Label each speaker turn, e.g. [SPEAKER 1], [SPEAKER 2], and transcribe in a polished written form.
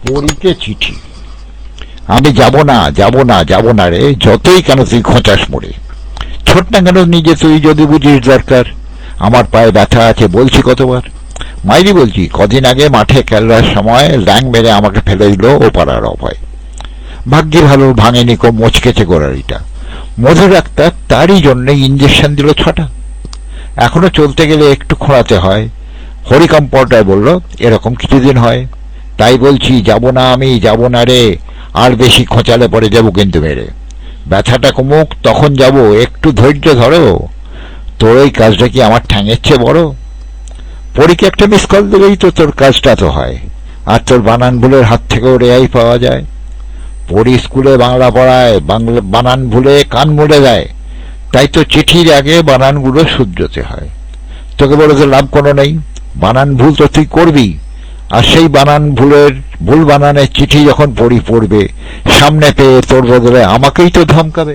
[SPEAKER 1] পরীকে চিঠি। আমি যাব না, যাব না, যাব না রে, যতই কেন তুই খোঁচাস মোড়ে। ছোট না কেন নিজে তুই যদি বুঝিস দরকার, আমার পায়ে ব্যথা আছে বলছি কতবার। মাইরি বলছি, কদিন আগে মাঠে খেলার সময় ল্যাং মেরে আমাকে ফেলে দিল ও পাড়ার অভয়। ভাগ্যে ভালো ভাঙেনি, কো মচকেছে গোড়ারিটা। মধু ডাক্তার তারই জন্যে ইঞ্জেকশন দিল 6টা। এখনো চলতে গেলে একটু খোঁড়াতে হয়। হরিকম্পাউন্ডার বলল এরকম কিছুদিন হয়। তাই বলছি, যাব না, আমি যাব না রে, আর বেশি খোঁচালে পরে যাবো কিন্তু মেরে। ব্যথাটা কমুক তখন যাব, একটু ধৈর্য ধরো। তোর এই কাজটা কি আমার ঠ্যাঙের চেয়ে বড়? পরীকে একটা মিস কল দিলেই তো তোর কাজটা তো হয়, আর তোর বানান ভুলের হাত থেকেও রেহাই পাওয়া যায়। পরী স্কুলে বাংলা পড়ায়, বানান ভুলে কান মুড়ে দেয়, তাই তো চিঠির আগে বানানগুলো শুধরোতে হয়। তোকে বলে তো লাভ কোনো নেই, বানান ভুল তো তুই করবি, আর সেই ভুল বানানের চিঠি যখন পড়বে সামনে পেয়ে তোর বদলে আমাকেই তো ধমকাবে।